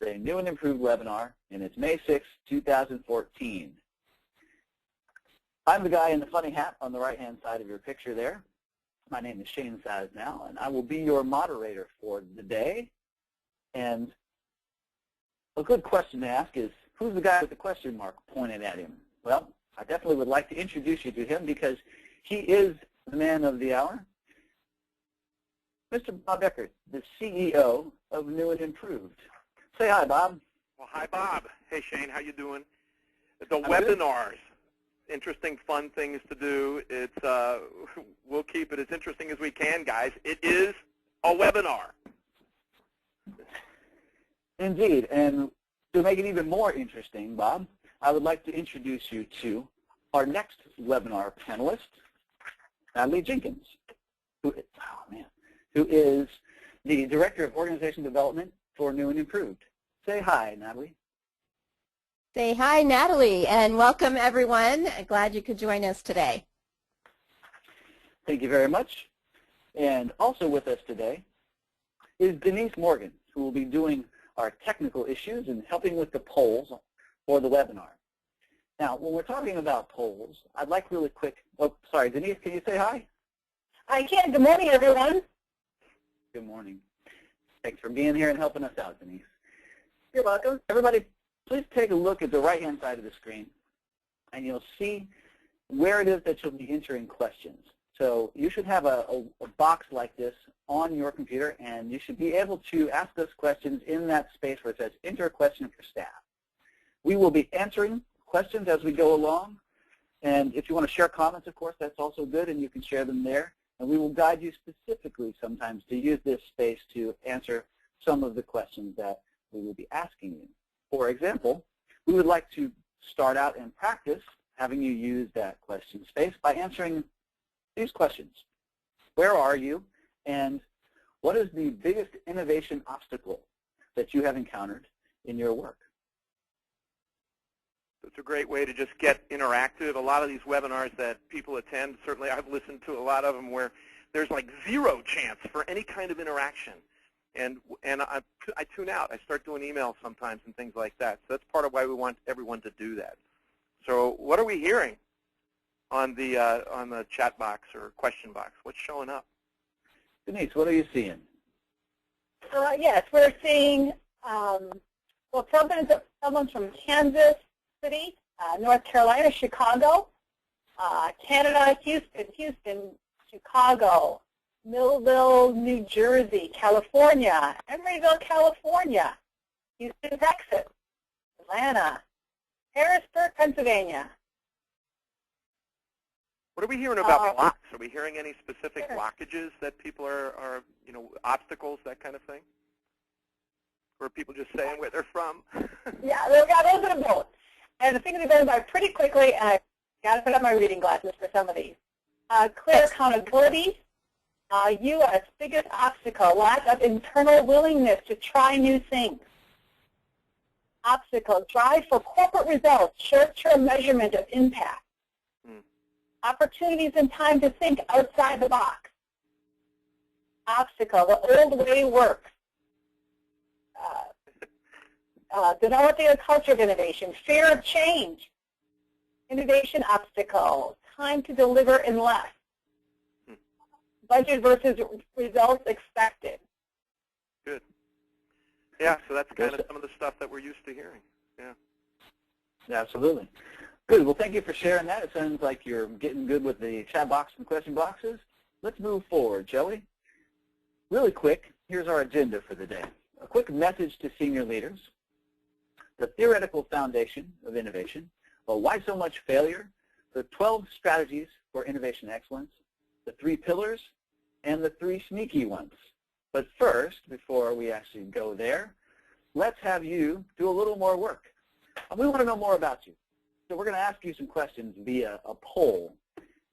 a new and improved webinar, and it's May 6, 2014. I'm the guy in the funny hat on the right-hand side of your picture there. My name is Shane Sasnow, and I will be your moderator for the day. And a good question to ask is, who's the guy with the question mark pointed at him? Well, I definitely would like to introduce you to him because he is the man of the hour. Mr. Bob Eckert, the CEO of New and Improved. Say hi, Bob. Well, hi, Bob. Hey, Shane. How you doing? The I'm webinars, interesting, fun things to do. It's we'll keep it as interesting as we can, guys. It is a webinar. Indeed, and to make it even more interesting, Bob, I would like to introduce you to our next webinar panelist, Natalie Jenkins, who is the Director of Organization Development for New and Improved. Say hi, Natalie. Say hi, Natalie, and welcome, everyone. Glad you could join us today. Thank you very much. And also with us today is Denise Morgan, who will be doing our technical issues and helping with the polls for the webinar. Now, when we're talking about polls, I'd like really quick, oh, sorry, Denise, can you say hi? I can. Good morning, everyone. Good morning. Thanks for being here and helping us out, Denise. You're welcome. Everybody, please take a look at the right-hand side of the screen, and you'll see where it is that you'll be entering questions. So you should have a box like this on your computer, and you should be able to ask us questions in that space where it says enter a question for staff. We will be answering questions as we go along, and if you want to share comments, of course, that's also good, and you can share them there. And we will guide you specifically sometimes to use this space to answer some of the questions that we will be asking you. For example, we would like to start out and practice having you use that question space by answering these questions. Where are you, and what is the biggest innovation obstacle that you have encountered in your work? It's a great way to just get interactive. A lot of these webinars that people attend, certainly I've listened to a lot of them where there's like zero chance for any kind of interaction. And I tune out. I start doing emails sometimes and things like that. So that's part of why we want everyone to do that. So what are we hearing on the chat box or question box? What's showing up? Denise, what are you seeing? Yes, we're seeing, well, someone from Kansas City, North Carolina, Chicago, Canada, Houston, Chicago, Millville, New Jersey, California, Emeryville, California, Houston, Texas, Atlanta, Harrisburg, Pennsylvania. What are we hearing about blocks? Are we hearing any specific blockages that people are, you know, obstacles, that kind of thing? Or are people just saying where they're from? Yeah, we've got a little bit of both. And the things have been by pretty quickly, and I've got to put up my reading glasses for some of these. Clear accountability. U.S. biggest obstacle, lack of internal willingness to try new things. Obstacle, drive for corporate results, short-term measurement of impact. Opportunities and time to think outside the box. Obstacle, the old way works. Developing a culture of innovation, fear of change. Innovation obstacle, time to deliver in less. Budget versus results expected. Good. Yeah, so that's kind of some of the stuff that we're used to hearing. Yeah. Absolutely. Good. Well, thank you for sharing that. It sounds like you're getting good with the chat box and question boxes. Let's move forward, shall we? Really quick, here's our agenda for the day. A quick message to senior leaders. The theoretical foundation of innovation. Well, why so much failure? The 12 strategies for innovation excellence. The 3 pillars, and the 3 sneaky ones. But first, before we actually go there, let's have you do a little more work. And we want to know more about you. So we're going to ask you some questions via a poll.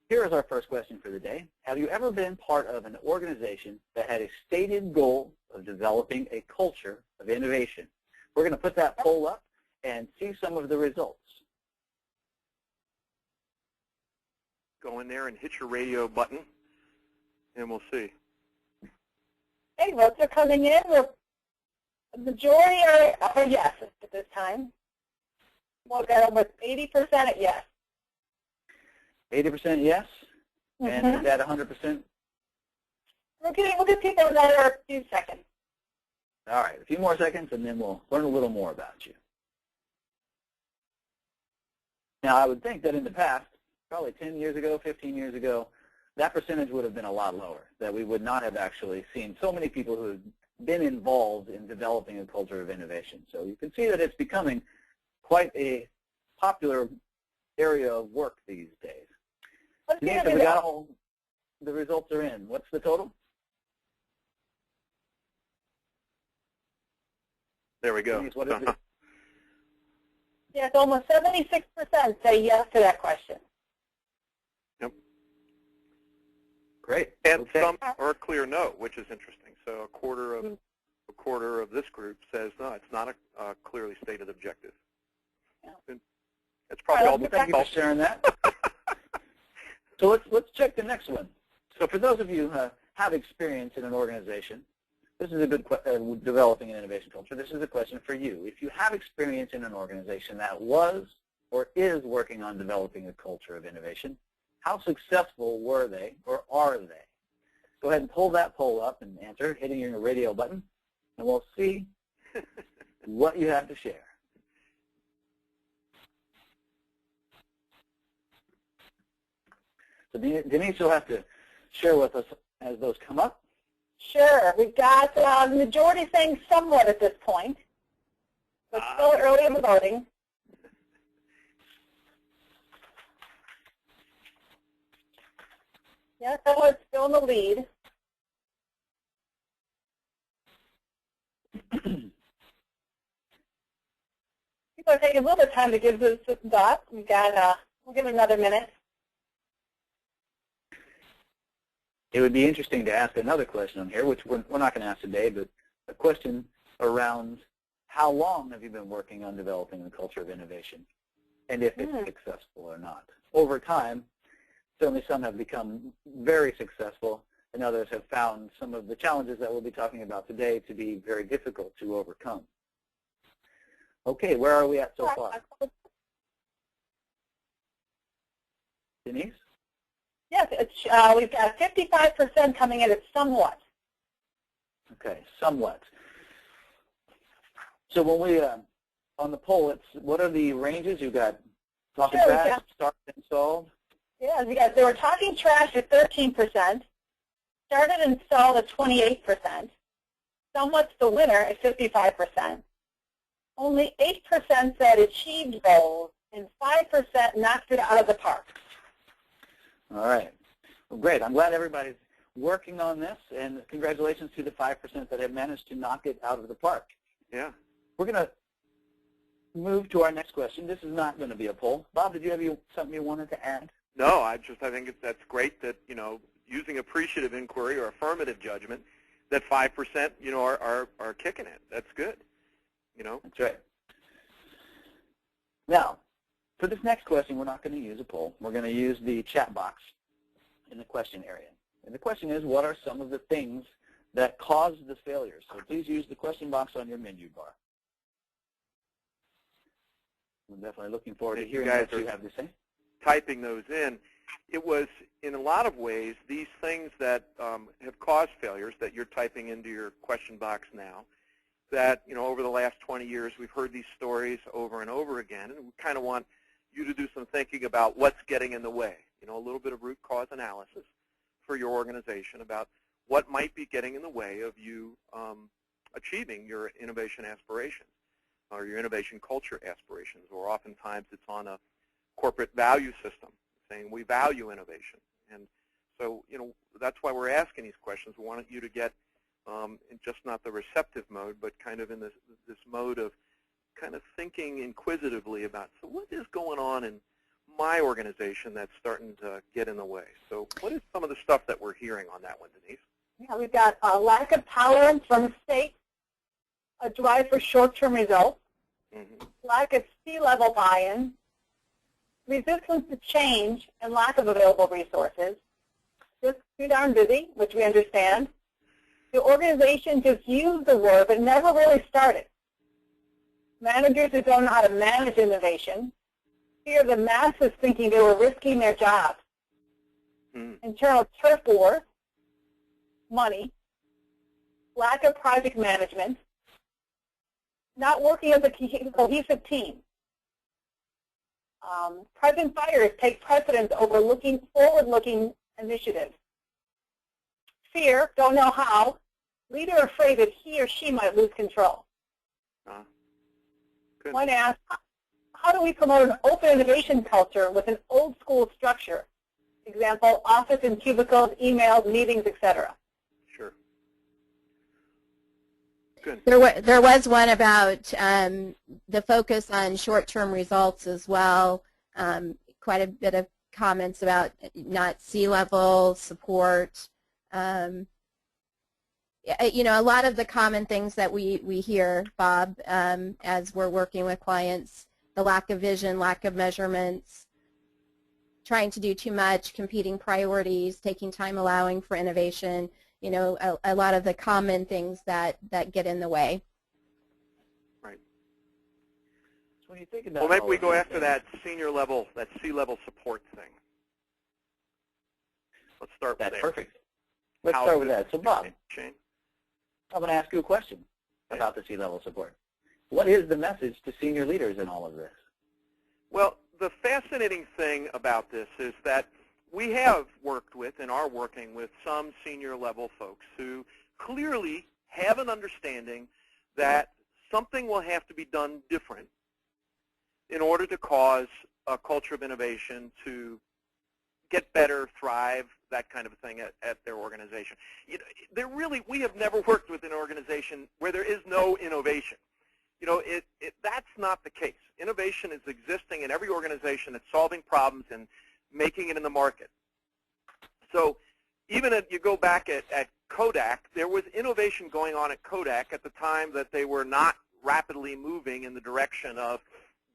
Here is our first question for the day. Have you ever been part of an organization that had a stated goal of developing a culture of innovation? We're going to put that poll up and see some of the results. Go in there and hit your radio button, and we'll see. Hey, votes are coming in. We're The majority are yes at this time. We'll get almost 80% at yes. 80% yes? And is that 100%? We'll give people another few seconds. All right, a few more seconds, and then we'll learn a little more about you. Now, I would think that in the past, probably 10 years ago, 15 years ago, that percentage would have been a lot lower, that we would not have actually seen so many people who have been involved in developing a culture of innovation. So you can see that it's becoming quite a popular area of work these days. Denise, we got all the results are in. What's the total? There we go. Denise, what is it? Yes, almost 76% say yes to that question. Yep. Great. And okay. some are a clear no, which is interesting. So a quarter of this group says no, it's not a clearly stated objective. Yeah. It's probably all the thank you for sharing that. So let's check the next one. So for those of you who have experience in an organization, this is a good developing an innovation culture. This is a question for you. If you have experience in an organization that was or is working on developing a culture of innovation, how successful were they or are they? Go ahead and pull that poll up and answer, hitting your radio button, and we'll see what you have to share. So Denise, you'll have to share with us as those come up. Sure. We've got the majority saying somewhat at this point, but still early in the voting. Yes, someone's still in the lead. People are taking a little bit of time to give this some thought. We've got, we'll give it another minute. It would be interesting to ask another question on here, which we're not going to ask today, but a question around how long have you been working on developing a culture of innovation, and if it's successful or not. Over time, certainly some have become very successful, and others have found some of the challenges that we'll be talking about today to be very difficult to overcome. Okay, where are we at so far? Denise? Yes, we've got 55% coming in at somewhat. Okay, somewhat. So when we, on the poll, what are the ranges? You've got talking trash, started and installed? Yeah, they were talking trash at 13%, started and installed at 28%, somewhat's the winner at 55%. Only 8% said achieved goals, and 5% knocked it out of the park. All right. Well, great. I'm glad everybody's working on this, and congratulations to the 5% that have managed to knock it out of the park. Yeah. We're going to move to our next question. This is not going to be a poll. Bob, did you have something you wanted to add? No, I think that's great that, using appreciative inquiry or affirmative judgment, that 5%, are kicking it. That's good. That's right. Now, for this next question, we're not going to use a poll. We're going to use the chat box in the question area. And the question is, what are some of the things that caused the failures? So please use the question box on your menu bar. I'm definitely looking forward to hearing what you have to say. Typing those in. It was, in a lot of ways, these things that have caused failures that you're typing into your question box now, that, over the last 20 years, we've heard these stories over and over again, and we kind of want you to do some thinking about what's getting in the way, a little bit of root cause analysis for your organization about what might be getting in the way of you achieving your innovation aspirations or your innovation culture aspirations, or oftentimes it's on a corporate value system saying we value innovation. And so, that's why we're asking these questions. We want you to get in just not the receptive mode, but kind of in this mode of kind of thinking inquisitively about, so what is going on in my organization that's starting to get in the way? So what is some of the stuff that we're hearing on that one, Denise? Yeah, we've got a lack of tolerance from the state, a drive for short-term results, lack of C-level buy-in, resistance to change, and lack of available resources. Just too darn busy, which we understand. The organization just used the word but never really started. Managers who don't know how to manage innovation, fear the masses thinking they were risking their jobs. Internal turf war, money, lack of project management, not working as a cohesive team. Present fires take precedence over forward-looking initiatives. Fear, don't know how. Leader afraid that he or she might lose control. One asks, how do we promote an open innovation culture with an old school structure? Example, office and cubicles, emails, meetings, etc. Sure. Good. There was one about the focus on short-term results as well. Quite a bit of comments about not C-level support. You know, a lot of the common things that we hear, Bob, as we're working with clients, the lack of vision, lack of measurements, trying to do too much, competing priorities, taking time allowing for innovation, you know, a lot of the common things that get in the way. Right. So when you think about well, maybe we go after that senior level, that C-level support thing. Let's start with that. That's perfect. Let's start with that. So, Bob, Shane? I'm going to ask you a question about the C-level support. What is the message to senior leaders in all of this? Well, the fascinating thing about this is that we have worked with and are working with some senior level folks who clearly have an understanding that something will have to be done different in order to cause a culture of innovation to get better, thrive, that kind of thing at their organization. You know, we have never worked with an organization where there is no innovation. You know, that's not the case. Innovation is existing in every organization that's solving problems and making it in the market. So even if you go back at Kodak, there was innovation going on at Kodak at the time that they were not rapidly moving in the direction of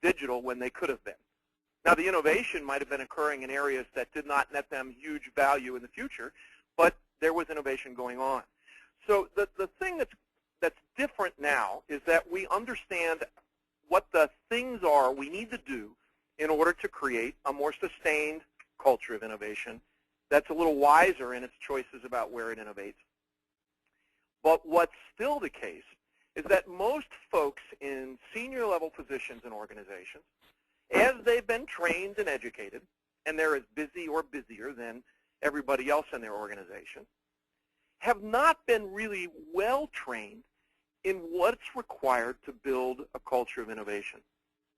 digital when they could have been. Now, the innovation might have been occurring in areas that did not net them huge value in the future, but there was innovation going on. So the thing that's different now is that we understand what the things are we need to do in order to create a more sustained culture of innovation that's a little wiser in its choices about where it innovates. But what's still the case is that most folks in senior level positions in organizations, as they've been trained and educated, and they're as busy or busier than everybody else in their organization, have not been really well trained in what's required to build a culture of innovation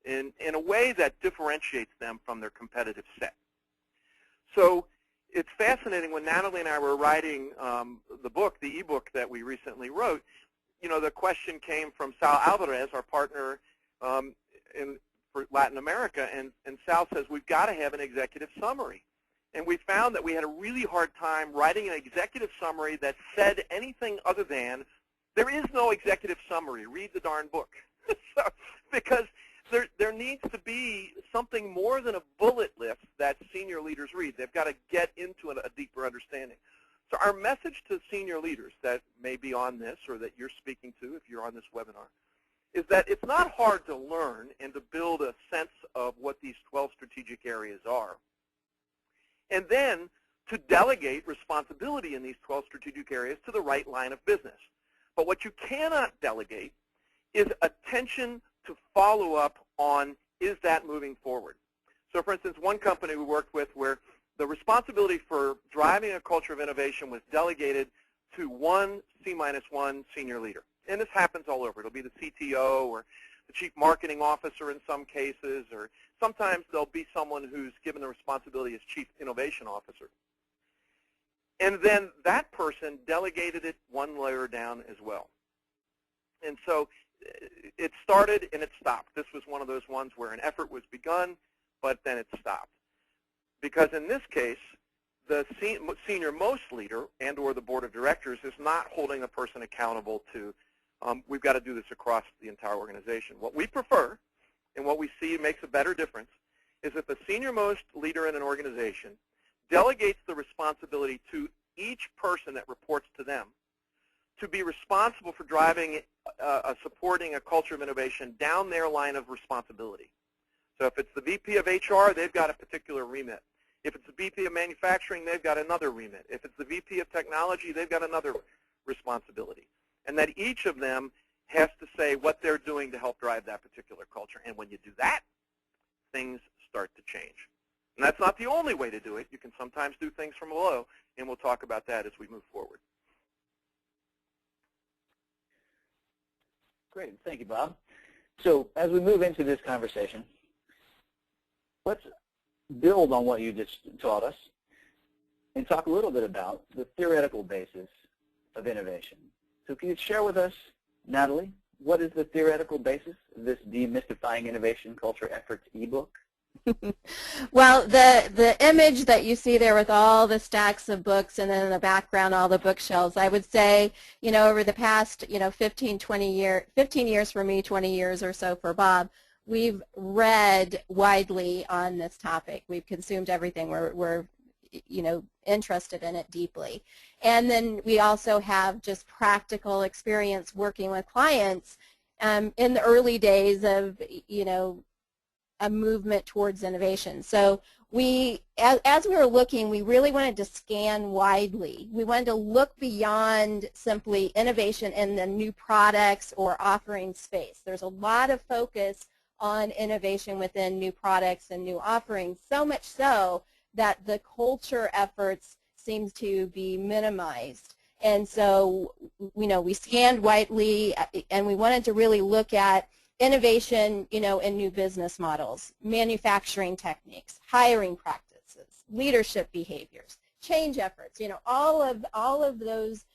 in a way that differentiates them from their competitive set. So it's fascinating when Natalie and I were writing the book, the ebook that we recently wrote, you know, the question came from Sal Alvarez, our partner for Latin America, and Sal says, we've got to have an executive summary. And we found that we had a really hard time writing an executive summary that said anything other than, there is no executive summary, read the darn book. So, because there needs to be something more than a bullet list that senior leaders read. They've got to get into a deeper understanding. So our message to senior leaders that may be on this or that you're speaking to if you're on this webinar is that it's not hard to learn and to build a sense of what these 12 strategic areas are. And then to delegate responsibility in these 12 strategic areas to the right line of business. But what you cannot delegate is attention to follow up on, is that moving forward? So for instance, one company we worked with where the responsibility for driving a culture of innovation was delegated to one C-1 senior leader. And this happens all over. It'll be the CTO or the chief marketing officer in some cases, or sometimes there'll be someone who's given the responsibility as chief innovation officer. And then that person delegated it one layer down as well. And so it started and it stopped. This was one of those ones where an effort was begun, but then it stopped. Because in this case, the senior most leader and or the board of directors is not holding a person accountable to, we've got to do this across the entire organization. What we prefer and what we see makes a better difference is that the senior most leader in an organization delegates the responsibility to each person that reports to them to be responsible for driving, supporting a culture of innovation down their line of responsibility. So if it's the VP of HR, they've got a particular remit. If it's the VP of manufacturing, they've got another remit. If it's the VP of technology, they've got another responsibility. And that each of them has to say what they're doing to help drive that particular culture. And when you do that, things start to change. And that's not the only way to do it. You can sometimes do things from below, and we'll talk about that as we move forward. Great. Thank you, Bob. So as we move into this conversation, let's build on what you just taught us and talk a little bit about the theoretical basis of innovation. So can you share with us, Natalie, what is the theoretical basis of this Demystifying Innovation Culture Efforts ebook? Well, the image that you see there with all the stacks of books and then in the background all the bookshelves, I would say, over the past, 15 years for me, 20 years or so for Bob, we've read widely on this topic. We've consumed everything. We're interested in it deeply. And then we also have just practical experience working with clients in the early days of, a movement towards innovation. So as we were looking, we really wanted to scan widely. We wanted to look beyond simply innovation in the new products or offering space. There's a lot of focus on innovation within new products and new offerings, so much so that the culture efforts seems to be minimized. And so, we scanned widely, and we wanted to really look at innovation, in new business models, manufacturing techniques, hiring practices, leadership behaviors, change efforts, all of those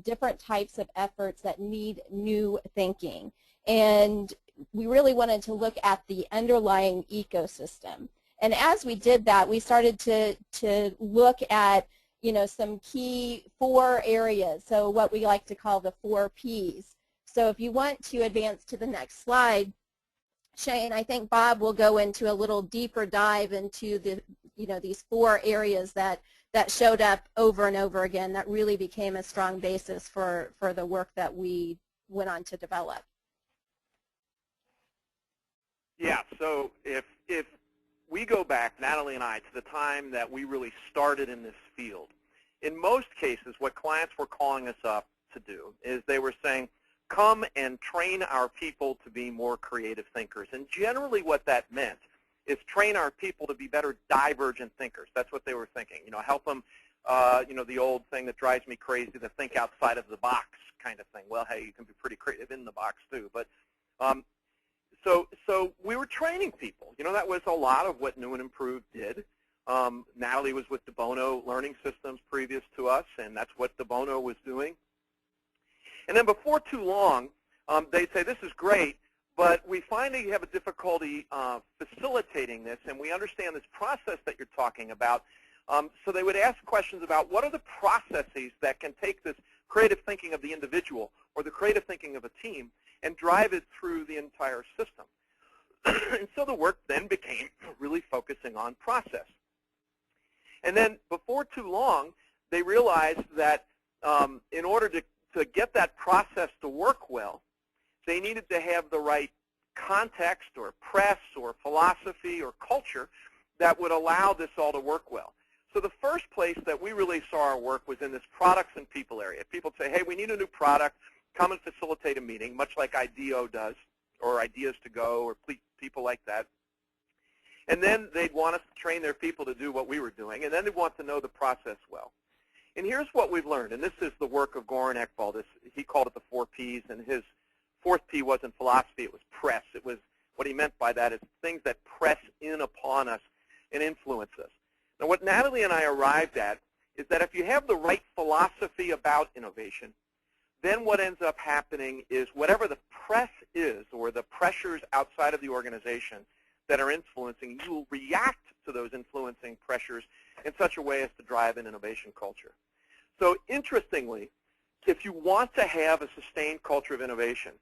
different types of efforts that need new thinking. And we really wanted to look at the underlying ecosystem. And as we did that, we started to look at, some key 4 areas, so what we like to call the 4 Ps. So if you want to advance to the next slide, Shane, I think Bob will go into a little deeper dive into the, these 4 areas that showed up over and over again that really became a strong basis for the work that we went on to develop. Yeah, so if we go back, Natalie and I, to the time that we really started in this field, in most cases what clients were calling us up to do is they were saying, come and train our people to be more creative thinkers. And generally what that meant is train our people to be better divergent thinkers. That's what they were thinking. Help them, the old thing that drives me crazy, to think outside of the box kind of thing. Well, hey, you can be pretty creative in the box too. But so we were training people. That was a lot of what New and Improved did. Natalie was with DeBono Learning Systems previous to us, and that's what DeBono was doing. And then before too long, they'd say, this is great, but we find that you have a difficulty facilitating this, and we understand this process that you're talking about. So they would ask questions about what are the processes that can take this creative thinking of the individual or the creative thinking of a team and drive it through the entire system. And so the work then became really focusing on process. And then before too long, they realized that in order to get that process to work well, they needed to have the right context or press or philosophy or culture that would allow this all to work well. So the first place that we really saw our work was in this products and people area. People say, hey, we need a new product, come and facilitate a meeting, much like IDEO does, or Ideas to Go, or people like that. And then they'd want us to train their people to do what we were doing, and then they'd want to know the process well. And here's what we've learned, and this is the work of Goran Ekvall. He called it the 4 Ps, and his 4th P wasn't philosophy, it was press. It was, what he meant by that is things that press in upon us and influence us. Now what Natalie and I arrived at is that if you have the right philosophy about innovation, then what ends up happening is whatever the press is, or the pressures outside of the organization that are influencing, you will react to those influencing pressures in such a way as to drive an innovation culture. So interestingly, if you want to have a sustained culture of innovation,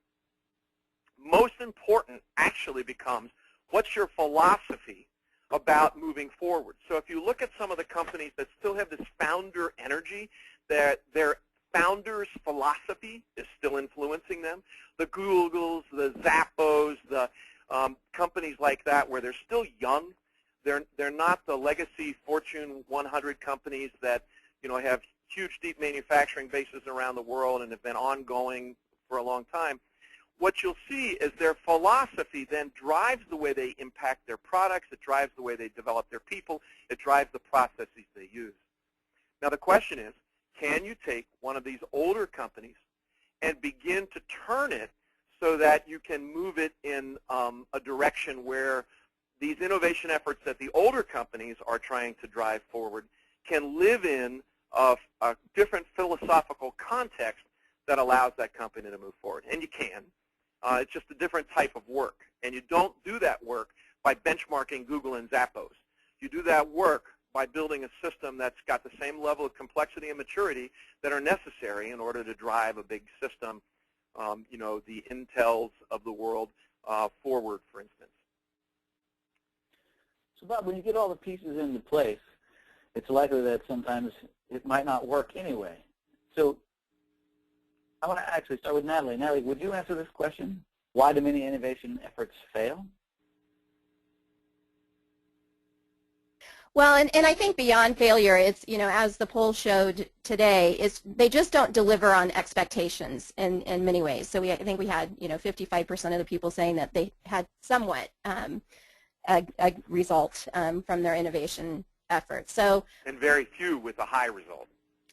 most important actually becomes, what's your philosophy about moving forward? So if you look at some of the companies that still have this founder energy, their founder's philosophy philosophy is still influencing them. The Googles, the Zappos, the companies like that where they're still young. They're not the legacy Fortune 100 companies that have huge, deep manufacturing bases around the world and have been ongoing for a long time. What you'll see is their philosophy then drives the way they impact their products. It drives the way they develop their people. It drives the processes they use. Now the question is, can you take one of these older companies and begin to turn it so that you can move it in a direction where these innovation efforts that the older companies are trying to drive forward can live in a different philosophical context that allows that company to move forward? And you can. It's just a different type of work. And you don't do that work by benchmarking Google and Zappos. You do that work by building a system that's got the same level of complexity and maturity that are necessary in order to drive a big system, the Intels of the world forward, for instance. So Bob, when you get all the pieces into place, it's likely that sometimes it might not work anyway. So I want to actually start with Natalie. Natalie, would you answer this question? Why do many innovation efforts fail? Well, and I think beyond failure, it's, as the poll showed today, they just don't deliver on expectations in many ways. So I think we had, 55% of the people saying that they had somewhat a result from their innovation efforts. So, and very few with a high result.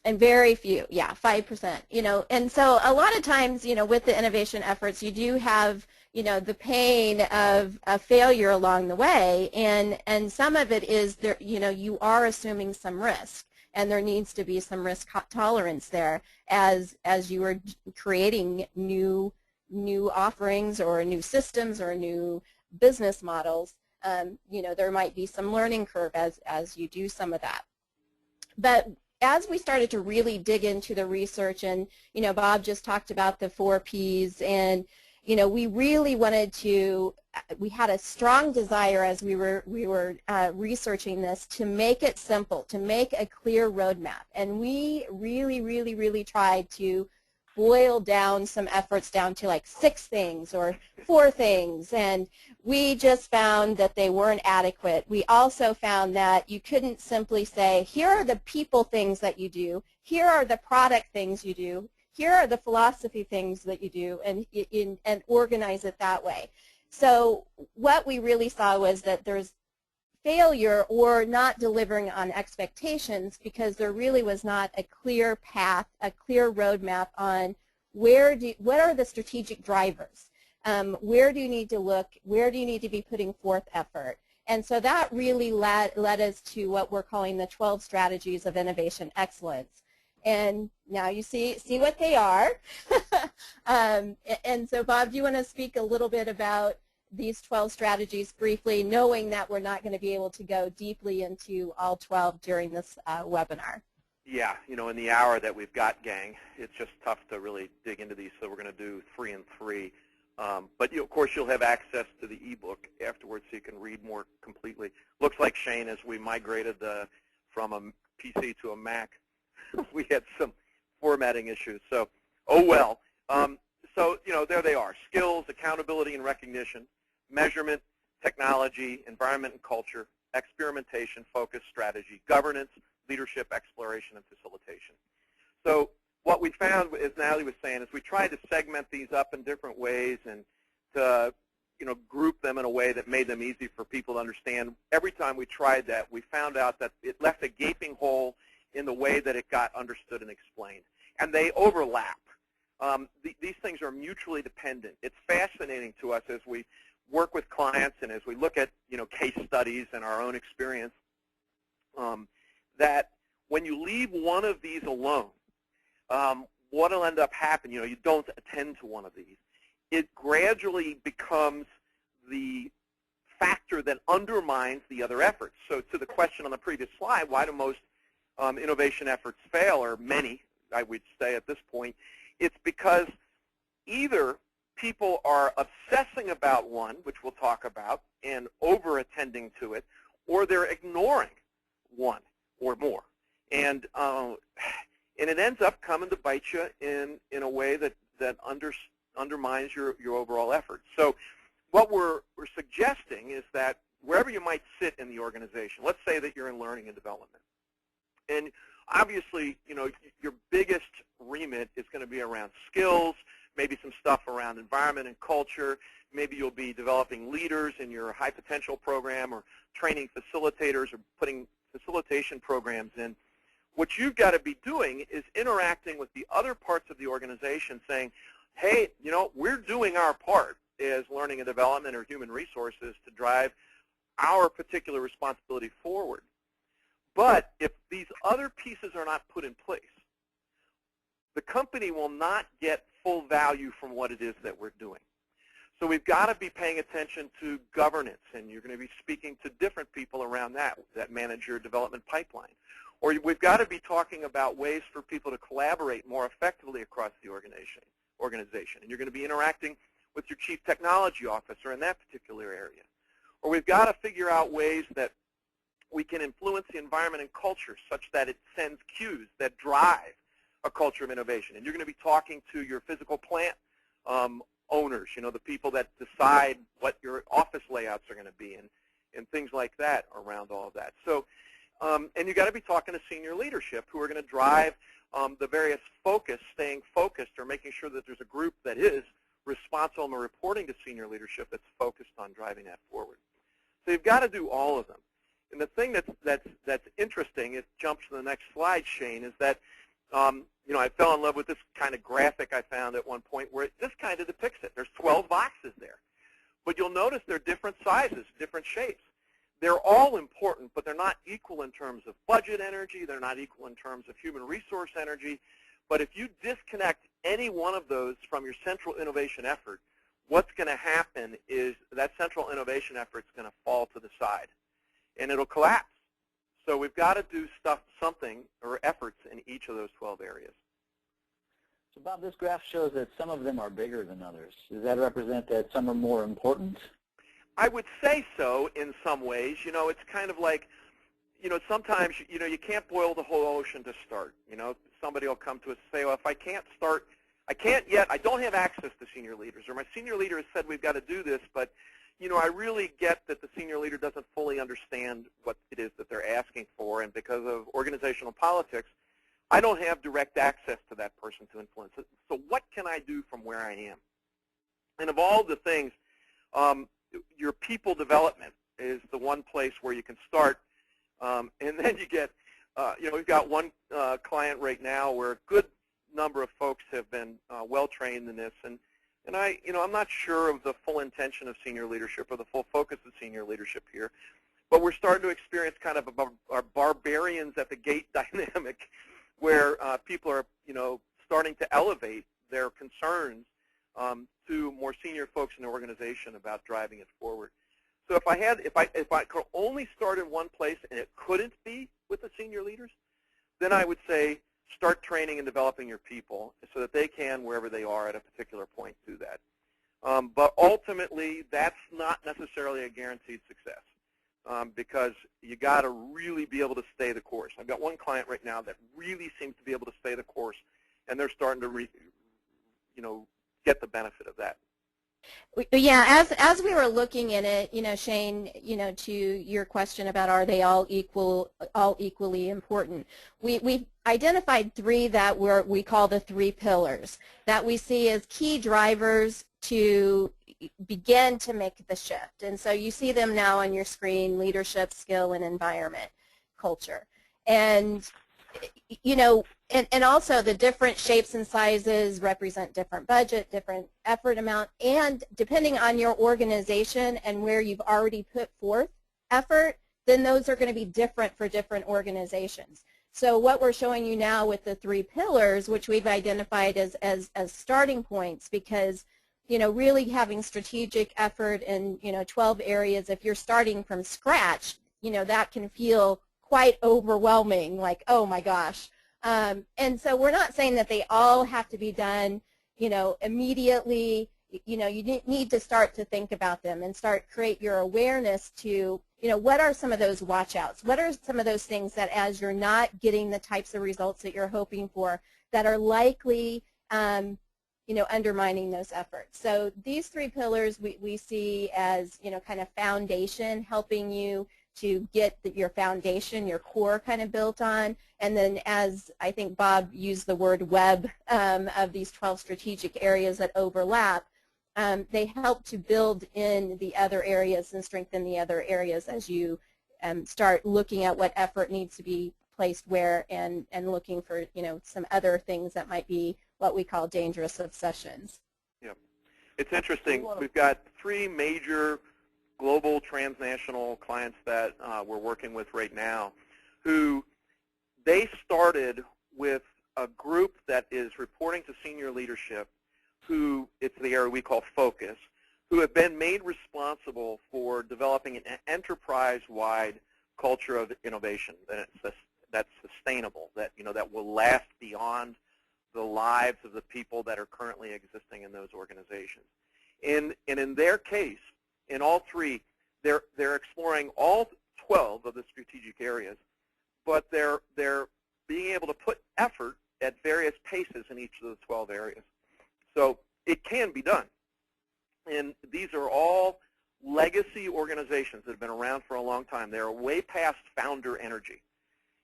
And very few, yeah, 5%. And so a lot of times, with the innovation efforts, you do have, the pain of a failure along the way, and some of it is there, you are assuming some risk, and there needs to be some risk tolerance there as you are creating new offerings or new systems or new business models. There might be some learning curve as you do some of that. But as we started to really dig into the research, and Bob just talked about the 4 Ps, and we really wanted to, we had a strong desire as we were researching this to make it simple, to make a clear roadmap, and we really tried to boil down some efforts down to like 6 things or 4 things, and we just found that they weren't adequate. We also found that you couldn't simply say, here are the people things that you do, here are the product things you do, here are the philosophy things that you do, and organize it that way. So what we really saw was that there's failure or not delivering on expectations because there really was not a clear path, a clear roadmap on what are the strategic drivers. Where do you need to look? Where do you need to be putting forth effort? And so that really led us to what we're calling the 12 strategies of innovation excellence. And now you see what they are. And so Bob, do you want to speak a little bit about these 12 strategies briefly, knowing that we're not going to be able to go deeply into all 12 during this webinar? Yeah, in the hour that we've got, gang, it's just tough to really dig into these, so we're going to do 3 and 3. But of course, you'll have access to the ebook afterwards, so you can read more completely. Looks like, Shane, as we migrated from a PC to a Mac, we had some formatting issues. So, oh well. So there they are: skills, accountability and recognition, measurement, technology, environment and culture, experimentation, focus, strategy, governance, leadership, exploration, and facilitation. So what we found, as Natalie was saying, is we tried to segment these up in different ways and to group them in a way that made them easy for people to understand. Every time we tried that, we found out that it left a gaping hole in the way that it got understood and explained. And they overlap. These things are mutually dependent. It's fascinating to us as we work with clients and as we look at case studies and our own experience, that when you leave one of these alone, what will end up happening, you don't attend to one of these, it gradually becomes the factor that undermines the other efforts. So to the question on the previous slide, why do most innovation efforts fail, or many, I would say at this point, it's because either people are obsessing about one, which we'll talk about, and over-attending to it, or they're ignoring one or more. And and it ends up coming to bite you in a way that undermines your overall effort. So what we're suggesting is that wherever you might sit in the organization, let's say that you're in learning and development, and obviously, your biggest remit is going to be around skills, maybe some stuff around environment and culture. Maybe you'll be developing leaders in your high potential program or training facilitators or putting facilitation programs in. What you've got to be doing is interacting with the other parts of the organization saying, hey, we're doing our part as learning and development or human resources to drive our particular responsibility forward. But if these other pieces are not put in place, the company will not get full value from what it is that we're doing. So we've got to be paying attention to governance, and you're going to be speaking to different people around that manage your development pipeline. Or we've got to be talking about ways for people to collaborate more effectively across the organization. And you're going to be interacting with your chief technology officer in that particular area. Or we've got to figure out ways that we can influence the environment and culture such that it sends cues that drive a culture of innovation. And you're going to be talking to your physical plant owners, the people that decide what your office layouts are going to be and things like that around all of that. So, and you've got to be talking to senior leadership who are going to drive the various staying focused, or making sure that there's a group that is responsible and reporting to senior leadership that's focused on driving that forward. So you've got to do all of them. And the thing that's interesting, it jumps to the next slide, Shane, is that I fell in love with this kind of graphic I found at one point where it just kind of depicts it. There's 12 boxes there. But you'll notice they're different sizes, different shapes. They're all important, but they're not equal in terms of budget energy. They're not equal in terms of human resource energy. But if you disconnect any one of those from your central innovation effort, what's going to happen is that central innovation effort is going to fall to the side, and it'll collapse. So we've got to do something or efforts in each of those 12 areas. So Bob, this graph shows that some of them are bigger than others. Does that represent that some are more important? I would say so in some ways. It's kind of like, sometimes, you can't boil the whole ocean to start. Somebody will come to us and say, well, if I can't start, I can't yet, I don't have access to senior leaders, or my senior leader has said we've got to do this, but I really get that the senior leader doesn't fully understand what it is that they're asking for, and because of organizational politics, I don't have direct access to that person to influence it. So what can I do from where I am? And of all the things, your people development is the one place where you can start, and then you get, we've got one client right now where a good number of folks have been well-trained in this, and I'm not sure of the full intention of senior leadership or the full focus of senior leadership here, but we're starting to experience kind of a barbarians at the gate dynamic where people are, starting to elevate their concerns to more senior folks in the organization about driving it forward. So if I could only start in one place and it couldn't be with the senior leaders, then I would say start training and developing your people so that they can, wherever they are at a particular point, do that. But ultimately, that's not necessarily a guaranteed success because you got to really be able to stay the course. I've got one client right now that really seems to be able to stay the course, and they're starting to get the benefit of that. Yeah, as we were looking at it, Shane, to your question about are they all equally important, we've identified three that we call the three pillars that we see as key drivers to begin to make the shift. And so you see them now on your screen: leadership, skill, and environment, culture. And and also the different shapes and sizes represent different budget, different effort amount, and depending on your organization and where you've already put forth effort, then those are going to be different for different organizations. So what we're showing you now with the three pillars, which we've identified as starting points, because really having strategic effort in 12 areas, if you're starting from scratch, that can feel quite overwhelming, like, oh my gosh. And so we're not saying that they all have to be done, immediately. You need to start to think about them and create your awareness to what are some of those watch-outs? What are some of those things that as you're not getting the types of results that you're hoping for that are likely undermining those efforts? So these 3 pillars we see as, kind of foundation, helping you to get your foundation, your core kind of built on. And then, as I think Bob used the word web of these 12 strategic areas that overlap, they help to build in the other areas and strengthen the other areas as you start looking at what effort needs to be placed where, and looking for some other things that might be what we call dangerous obsessions. Yep. It's interesting. We've got 3 major global transnational clients that we're working with right now who they started with a group that is reporting to senior leadership who, it's the area we call focus, who have been made responsible for developing an enterprise-wide culture of innovation that's sustainable, that that will last beyond the lives of the people that are currently existing in those organizations. And in their case, in all 3, they're exploring all 12 of the strategic areas, but they're being able to put effort at various paces in each of the 12 areas. So it can be done. And these are all legacy organizations that have been around for a long time. They're way past founder energy.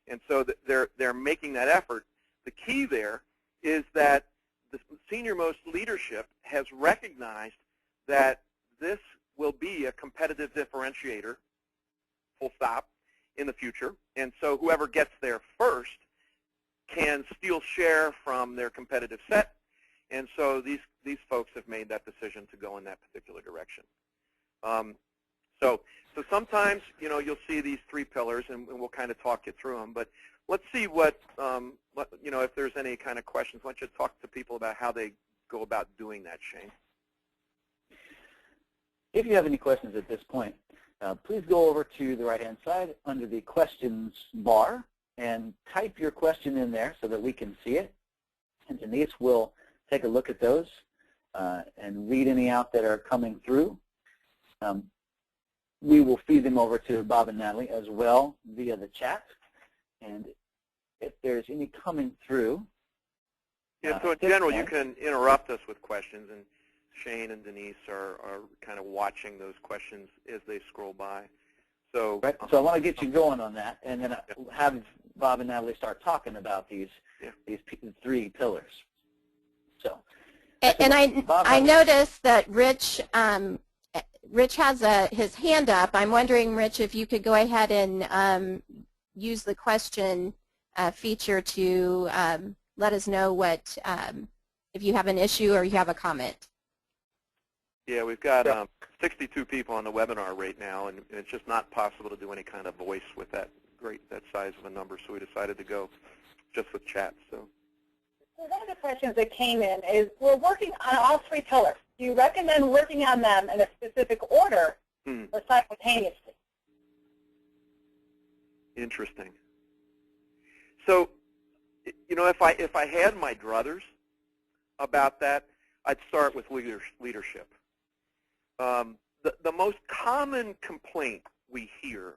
And so they're making that effort. The key there is that the senior-most leadership has recognized that this will be a competitive differentiator, full stop, in the future. And so whoever gets there first can steal share from their competitive set. And so these folks have made that decision to go in that particular direction. So sometimes, you'll see these 3 pillars, and we'll kind of talk you through them. But let's see what, if there's any kind of questions. Why don't you talk to people about how they go about doing that, Shane? If you have any questions at this point, please go over to the right-hand side under the questions bar and type your question in there so that we can see it. And Denise will take a look at those and read any out that are coming through. We will feed them over to Bob and Natalie as well via the chat. And if there's any coming through. Yeah, so in general, you can interrupt us with questions, and Shane and Denise are kind of watching those questions as they scroll by. So, right. So I want to get you going on that, and then have Bob and Natalie start talking about these 3 pillars. So, and I noticed that Rich has his hand up. I'm wondering, Rich, if you could go ahead and use the question feature to let us know what if you have an issue or you have a comment. Yeah, we've got 62 people on the webinar right now, and it's just not possible to do any kind of voice with that size of a number, so we decided to go just with chat. So one of the questions that came in is, we're working on all 3 pillars. Do you recommend working on them in a specific order or simultaneously? Interesting. So, if I had my druthers about that, I'd start with leadership. The most common complaint we hear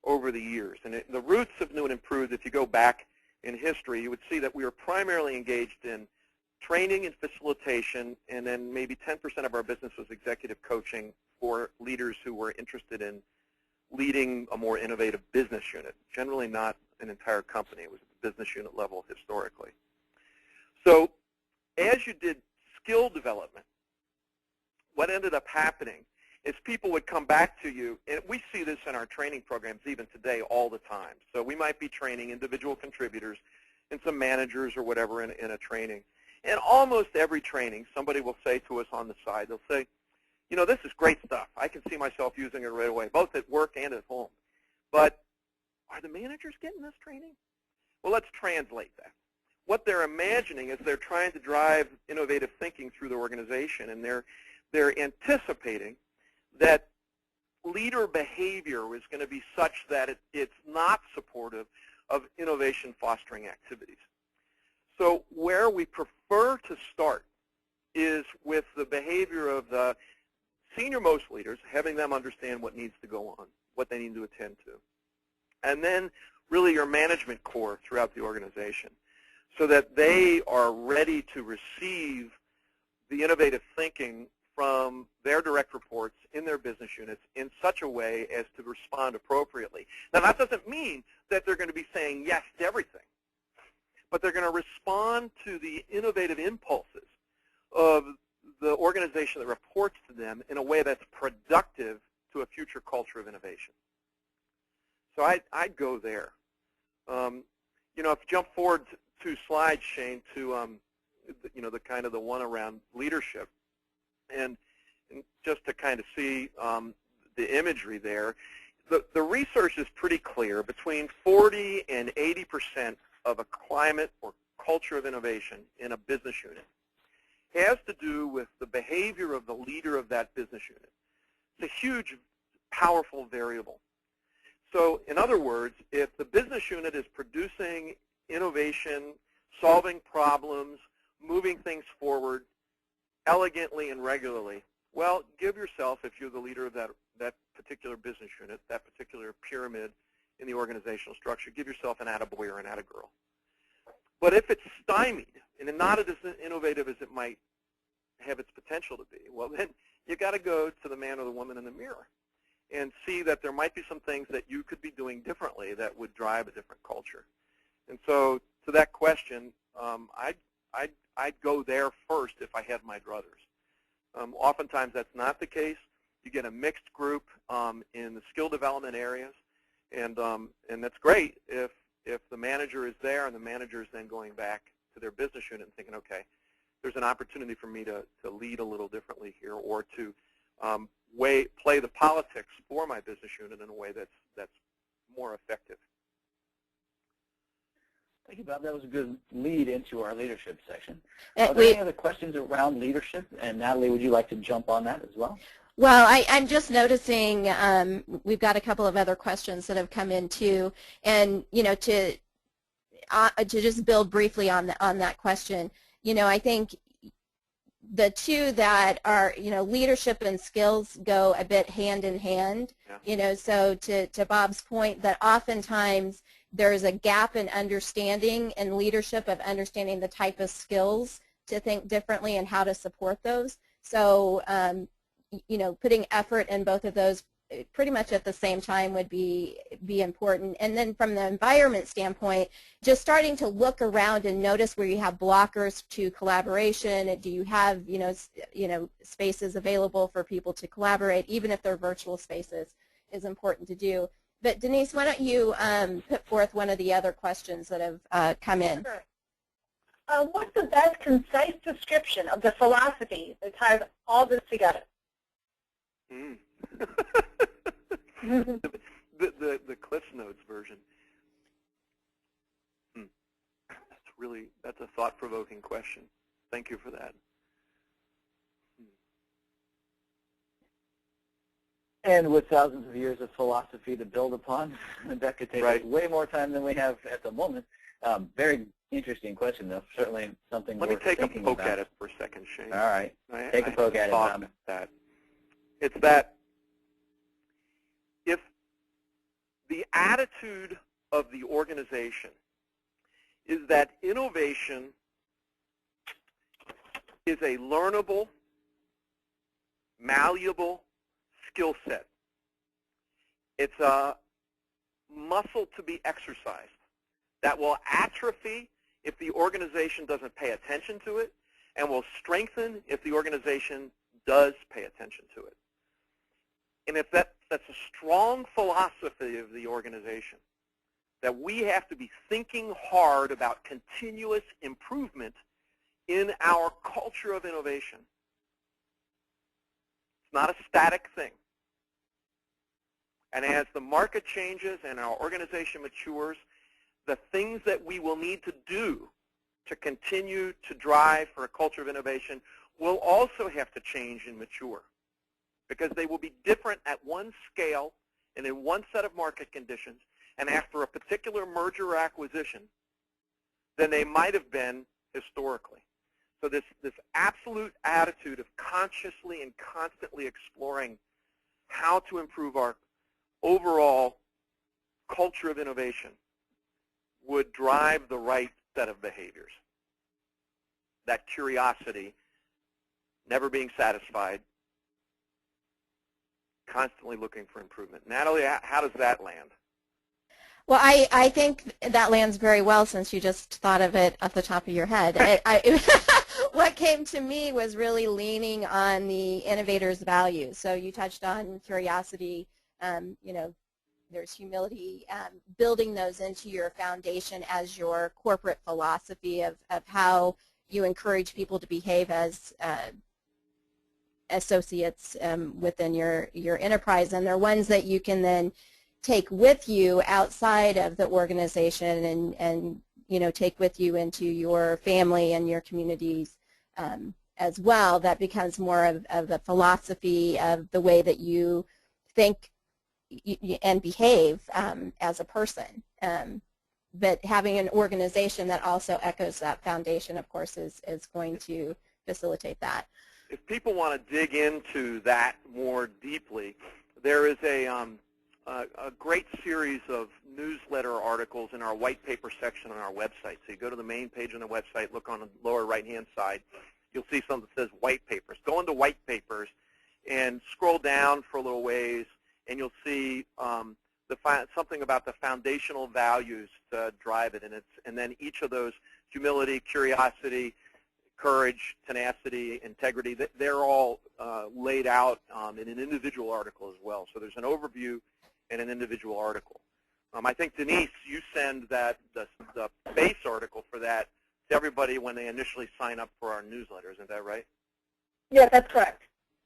over the years, and the roots of New and Improved, if you go back in history, you would see that we were primarily engaged in training and facilitation, and then maybe 10% of our business was executive coaching for leaders who were interested in leading a more innovative business unit, generally not an entire company. It was at the business unit level historically. So as you did skill development, what ended up happening is people would come back to you, and we see this in our training programs even today all the time. So we might be training individual contributors and some managers or whatever in a training. And almost every training, somebody will say to us on the side, they'll say, this is great stuff. I can see myself using it right away, both at work and at home. But are the managers getting this training? Well, let's translate that. What they're imagining is they're trying to drive innovative thinking through the organization, and they're anticipating that leader behavior is going to be such that it's not supportive of innovation fostering activities. So where we prefer to start is with the behavior of the senior-most leaders, having them understand what needs to go on, what they need to attend to. And then really your management core throughout the organization so that they are ready to receive the innovative thinking from their direct reports in their business units in such a way as to respond appropriately. Now, that doesn't mean that they're going to be saying yes to everything, but they're going to respond to the innovative impulses of the organization that reports to them in a way that's productive to a future culture of innovation. So I'd go there. You know, if you jump forward 2 slides, Shane, to the kind of the one around leadership, and just to kind of see the imagery there, the research is pretty clear. Between 40 and 80% of a climate or culture of innovation in a business unit has to do with the behavior of the leader of that business unit. It's a huge, powerful variable. So in other words, if the business unit is producing innovation, solving problems, moving things forward elegantly and regularly, well, give yourself, if you're the leader of that particular business unit, that particular pyramid in the organizational structure, give yourself an attaboy or an attagirl. But if it's stymied and not as innovative as it might have its potential to be, well, then you've got to go to the man or the woman in the mirror and see that there might be some things that you could be doing differently that would drive a different culture. And so to that question, I'd go there first if I had my druthers. Oftentimes that's not the case. You get a mixed group in the skill development areas, and that's great if the manager is there and the manager is then going back to their business unit and thinking, okay, there's an opportunity for me to lead a little differently here, or to play the politics for my business unit in a way that's more effective. Thank you, Bob. That was a good lead into our leadership section. Are there any other questions around leadership? And Natalie, would you like to jump on that as well? Well, I'm just noticing we've got a couple of other questions that have come in too, and to just build briefly on that question, I think the two that are leadership and skills go a bit hand in hand. Yeah. So to Bob's point, that oftentimes there's a gap in understanding and leadership of understanding the type of skills to think differently and how to support those. So putting effort in both of those pretty much at the same time would be important. And then from the environment standpoint, just starting to look around and notice where you have blockers to collaboration. Do you have spaces available for people to collaborate, even if they're virtual spaces, is important to do. But Denise, why don't you put forth one of the other questions that have come in? Sure. What's the best concise description of the philosophy that ties all this together? the Cliff's Notes version. That's a thought-provoking question. Thank you for that. And with thousands of years of philosophy to build upon, that could take us way more time than we have at the moment. Very interesting question, though. Certainly something worth thinking about. Let me take a poke at it for a second, Shane. All right. Take a poke at it, Bob. It's that if the attitude of the organization is that innovation is a learnable, malleable skill set. It's a muscle to be exercised that will atrophy if the organization doesn't pay attention to it, and will strengthen if the organization does pay attention to it. And if that's a strong philosophy of the organization, that we have to be thinking hard about continuous improvement in our culture of innovation. It's not a static thing. And as the market changes and our organization matures, the things that we will need to do to continue to drive for a culture of innovation will also have to change and mature, because they will be different at one scale and in one set of market conditions and after a particular merger or acquisition than they might have been historically. So this absolute attitude of consciously and constantly exploring how to improve our overall culture of innovation would drive the right set of behaviors. That curiosity, never being satisfied, constantly looking for improvement. Natalie, how does that land? Well, I think that lands very well since you just thought of it off the top of your head. What came to me was really leaning on the innovator's values. So you touched on curiosity, there's humility, building those into your foundation as your corporate philosophy of how you encourage people to behave as associates within your enterprise. And they're ones that you can then take with you outside of the organization and take with you into your family and your communities as well. That becomes more of the philosophy of the way that you think and behave as a person. But having an organization that also echoes that foundation, of course, is going to facilitate that. If people want to dig into that more deeply, there is a great series of newsletter articles in our white paper section on our website. So you go to the main page on the website, look on the lower right-hand side, you'll see something that says white papers. Go into white papers and scroll down for a little ways, and you'll see something about the foundational values to drive it. And then each of those, humility, curiosity, courage, tenacity, integrity, they're all laid out in an individual article as well. So there's an overview and an individual article. I think, Denise, you send the base article for that to everybody when they initially sign up for our newsletter. Isn't that right? Yes, that's correct.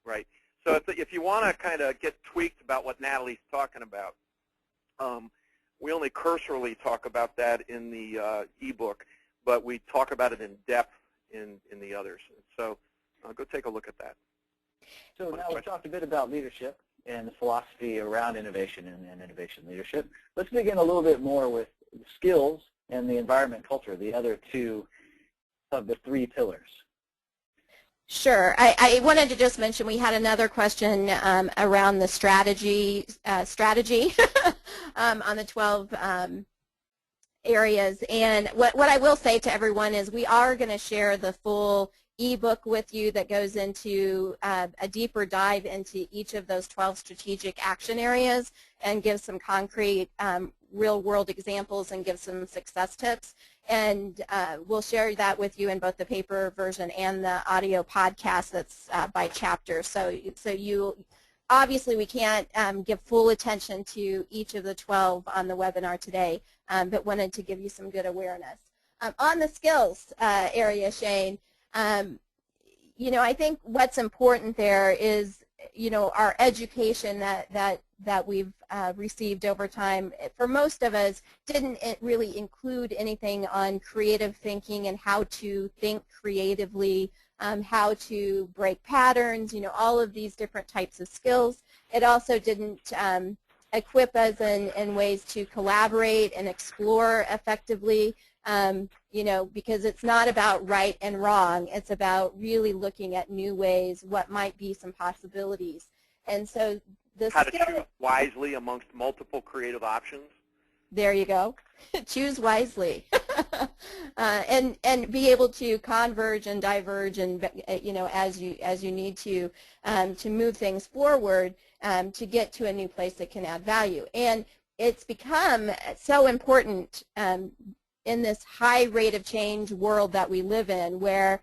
Right. So if you want to kind of get tweaked about what Natalie's talking about, we only cursorily talk about that in the ebook, but we talk about it in depth in the others. So go take a look at that. So now we've talked a bit about leadership and the philosophy around innovation and innovation leadership. Let's begin a little bit more with skills and the environment culture, the other two of the three pillars. Sure. I wanted to just mention we had another question around the strategy on the 12 areas. And what I will say to everyone is we are going to share the full ebook with you that goes into a deeper dive into each of those 12 strategic action areas and gives some concrete real-world examples and give some success tips. And we'll share that with you in both the paper version and the audio podcast that's by chapter. So you obviously we can't give full attention to each of the 12 on the webinar today, but wanted to give you some good awareness. On the skills area, Shane, I think what's important there is, our education that we've received over time, for most of us, didn't really include anything on creative thinking and how to think creatively, how to break patterns, all of these different types of skills. It also didn't equip us in ways to collaborate and explore effectively, because it's not about right and wrong. It's about really looking at new ways, what might be some possibilities. And so how to choose wisely amongst multiple creative options. There you go. Choose wisely, and be able to converge and diverge, and as you need to move things forward to get to a new place that can add value. And it's become so important in this high rate of change world that we live in, where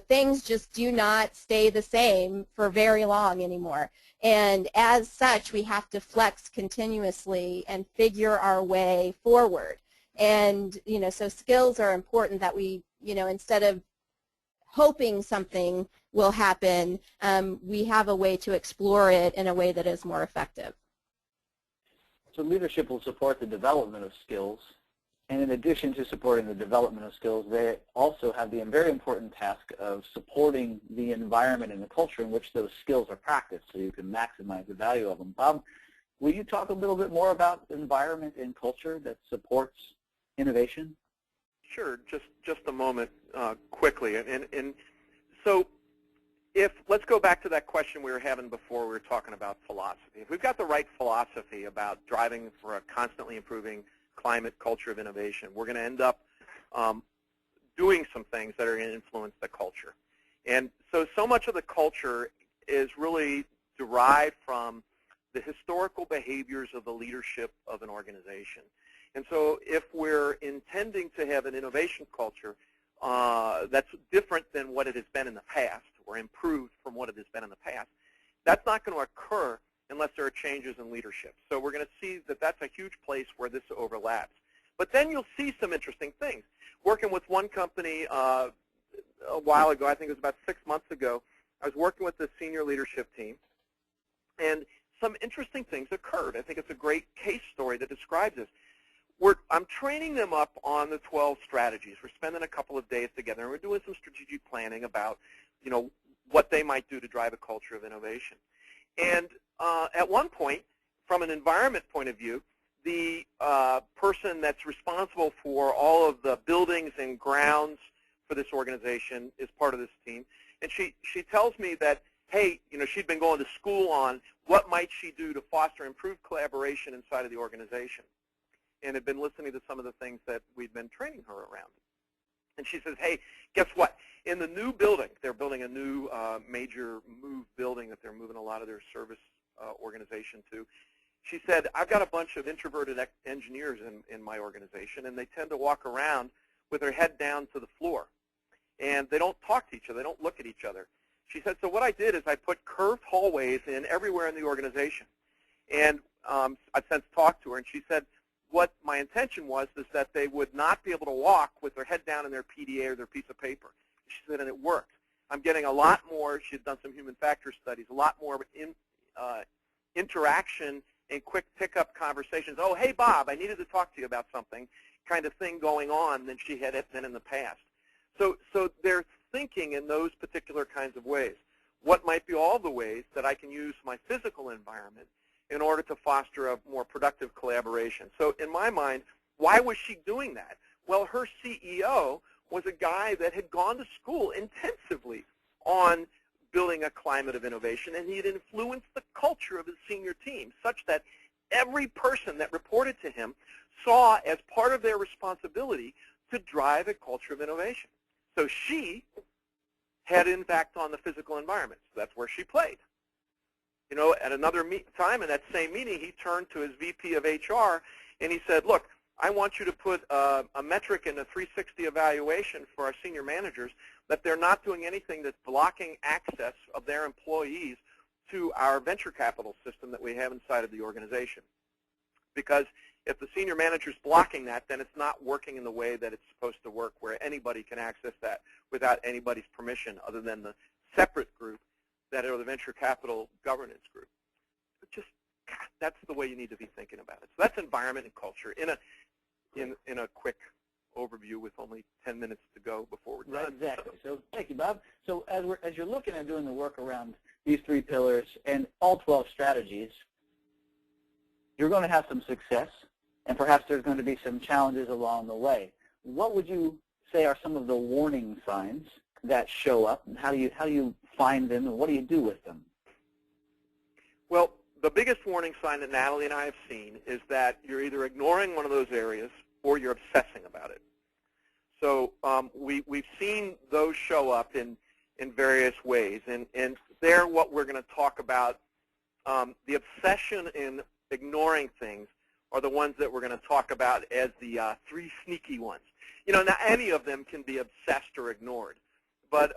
things just do not stay the same for very long anymore. And as such, we have to flex continuously and figure our way forward. And, so skills are important that we, instead of hoping something will happen, we have a way to explore it in a way that is more effective. So leadership will support the development of skills. And in addition to supporting the development of skills, they also have the very important task of supporting the environment and the culture in which those skills are practiced so you can maximize the value of them. Bob, will you talk a little bit more about environment and culture that supports innovation? Sure, just a moment quickly. And so let's go back to that question we were having before. We were talking about philosophy. If we've got the right philosophy about driving for a constantly improving climate culture of innovation, we're going to end up doing some things that are going to influence the culture. And so much of the culture is really derived from the historical behaviors of the leadership of an organization. And so if we're intending to have an innovation culture that's different than what it has been in the past, or improved from what it has been in the past, that's not going to occur unless there are changes in leadership. So we're going to see that that's a huge place where this overlaps. But then you'll see some interesting things. Working with one company a while ago, I think it was about 6 months ago, I was working with the senior leadership team, and some interesting things occurred. I think it's a great case story that describes this. I'm training them up on the 12 strategies. We're spending a couple of days together, and we're doing some strategic planning about, what they might do to drive a culture of innovation. And at one point, from an environment point of view, the person that's responsible for all of the buildings and grounds for this organization is part of this team. And she tells me that, hey, she'd been going to school on what might she do to foster improved collaboration inside of the organization, and had been listening to some of the things that we'd been training her around. And she says, hey, guess what? In the new building, they're building a new major move building that they're moving a lot of their service organization to. She said, I've got a bunch of introverted engineers in my organization, and they tend to walk around with their head down to the floor. And they don't talk to each other. They don't look at each other. She said, so what I did is I put curved hallways in everywhere in the organization. And I've since talked to her, and she said, what my intention was is that they would not be able to walk with their head down in their PDA or their piece of paper. She said, and it worked. I'm getting a lot more, she had done some human factor studies, a lot more interaction and quick pick-up conversations. Oh, hey, Bob, I needed to talk to you about something, kind of thing going on than she had been in the past. So they're thinking in those particular kinds of ways. What might be all the ways that I can use my physical environment in order to foster a more productive collaboration? So in my mind, why was she doing that? Well, her CEO was a guy that had gone to school intensively on building a climate of innovation, and he had influenced the culture of his senior team such that every person that reported to him saw as part of their responsibility to drive a culture of innovation. So she had impact on the physical environment. So that's where she played. At another time in that same meeting, he turned to his VP of HR and he said, look, I want you to put a metric in the 360 evaluation for our senior managers that they're not doing anything that's blocking access of their employees to our venture capital system that we have inside of the organization. Because if the senior manager's blocking that, then it's not working in the way that it's supposed to work, where anybody can access that without anybody's permission other than the separate group that are the venture capital governance group. That's the way you need to be thinking about it. So that's environment and culture in a quick overview with only 10 minutes to go before we're done. Right, exactly. So thank you, Bob. So as you're looking at doing the work around these 3 pillars and all 12 strategies, you're going to have some success, and perhaps there's going to be some challenges along the way. What would you say are some of the warning signs that show up, and how do you find them, and what do you do with them? Well, the biggest warning sign that Natalie and I have seen is that you're either ignoring one of those areas or you're obsessing about it. So we've seen those show up in various ways, and there what we're going to talk about, the obsession in ignoring things are the ones that we're going to talk about as the 3 sneaky ones. Now any of them can be obsessed or ignored, but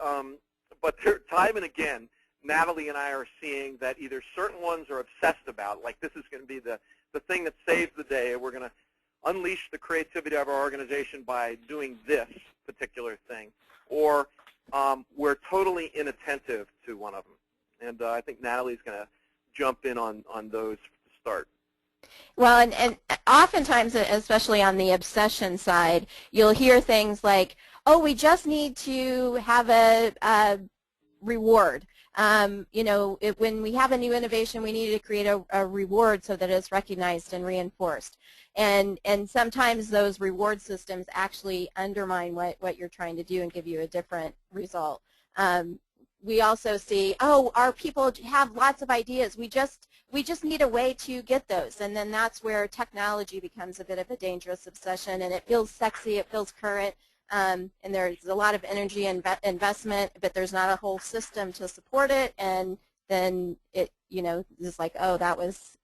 time and again, Natalie and I are seeing that either certain ones are obsessed about, like this is going to be the thing that saves the day, we're going to unleash the creativity of our organization by doing this particular thing, or we're totally inattentive to one of them. And I think Natalie's going to jump in on those to start. Well, and oftentimes, especially on the obsession side, you'll hear things like, oh, we just need to have a reward. When we have a new innovation, we need to create a reward so that it's recognized and reinforced. And sometimes those reward systems actually undermine what you're trying to do and give you a different result. we also see, oh, our people have lots of ideas. We just need a way to get those. And then that's where technology becomes a bit of a dangerous obsession, and it feels sexy, it feels current, and there's a lot of energy and investment, but there's not a whole system to support it, and then it, it's like, oh, that was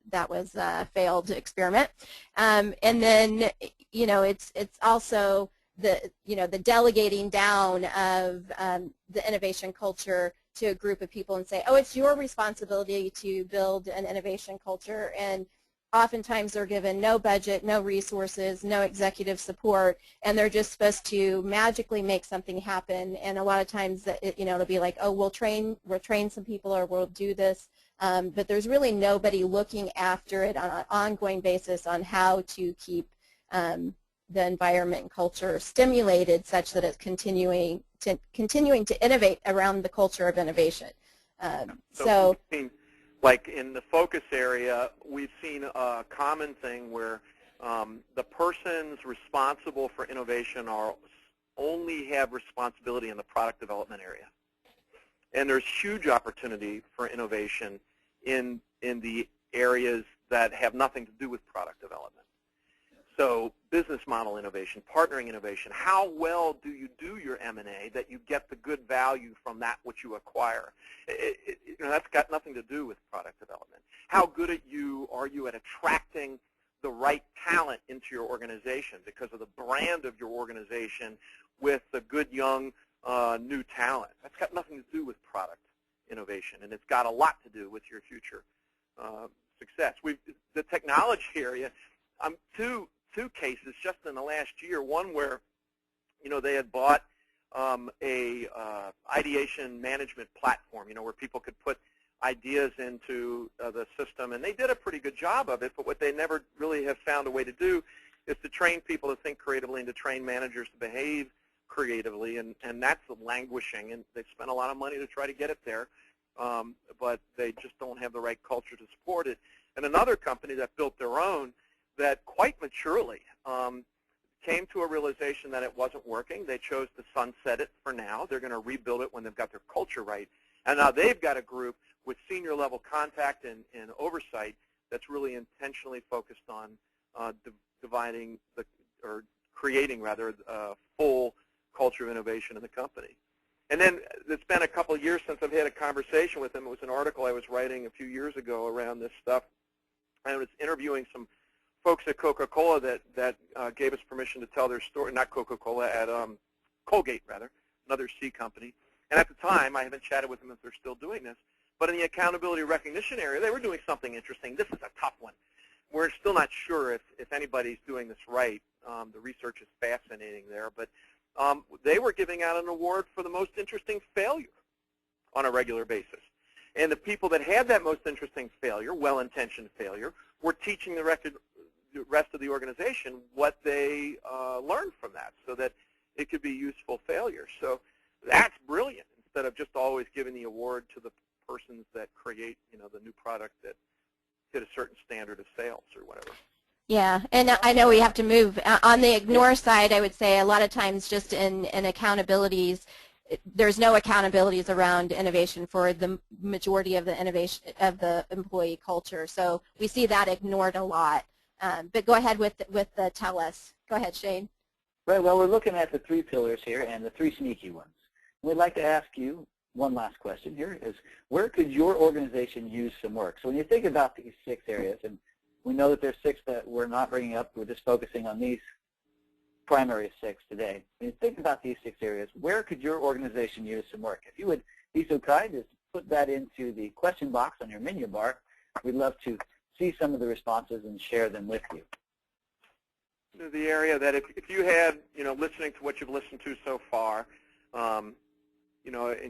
a failed experiment. And then, it's also the delegating down of the innovation culture to a group of people and say, oh, it's your responsibility to build an innovation culture, and oftentimes they're given no budget, no resources, no executive support, and they're just supposed to magically make something happen. And a lot of times, it'll be like, oh, we'll train some people, or we'll do this, but there's really nobody looking after it on an ongoing basis on how to keep the environment and culture stimulated such that it's continuing to innovate around the culture of innovation. So like in the focus area, we've seen a common thing where the persons responsible for innovation only have responsibility in the product development area. And there's huge opportunity for innovation in the areas that have nothing to do with product development. So business model innovation, partnering innovation, how well do you do your M&A that you get the good value from that which you acquire? That's got nothing to do with product development. How good are you at attracting the right talent into your organization because of the brand of your organization with the good young new talent? That's got nothing to do with product innovation, and it's got a lot to do with your future success. The technology area, two cases just in the last year. One where, they had bought a ideation management platform, where people could put ideas into the system, and they did a pretty good job of it. But what they never really have found a way to do is to train people to think creatively and to train managers to behave creatively, and that's languishing. And they've spent a lot of money to try to get it there, but they just don't have the right culture to support it. And another company that built their own, that quite maturely came to a realization that it wasn't working. They chose to sunset it for now. They're going to rebuild it when they've got their culture right. And now they've got a group with senior level contact and oversight that's really intentionally focused on creating a full culture of innovation in the company. And then it's been a couple of years since I've had a conversation with them. It was an article I was writing a few years ago around this stuff. I was interviewing some folks at Coca-Cola that gave us permission to tell their story, not Coca-Cola, at Colgate, rather, another C company. And at the time, I haven't chatted with them if they're still doing this, but in the accountability recognition area, they were doing something interesting. This is a tough one. We're still not sure if anybody's doing this right. The research is fascinating there, but they were giving out an award for the most interesting failure on a regular basis. And the people that had that most interesting failure, well-intentioned failure, were teaching the rest of the organization what they learned from that so that it could be useful failure. So that's brilliant, instead of just always giving the award to the persons that create, the new product that hit a certain standard of sales or whatever. Yeah, and I know we have to move. On the ignore side, I would say a lot of times just in accountabilities, there's no accountabilities around innovation for the majority of the innovation of the employee culture. So we see that ignored a lot. But go ahead with the tell us. Go ahead, Shane. Right. Well, we're looking at the 3 pillars here and the 3 sneaky ones. We'd like to ask you one last question here: is where could your organization use some work? So when you think about these 6 areas, and we know that there's 6 that we're not bringing up, we're just focusing on these primary 6 today. When you think about these 6 areas, where could your organization use some work? If you would be so kind as to put that into the question box on your menu bar, we'd love to see some of the responses and share them with you. The area that if you had, listening to what you've listened to so far, and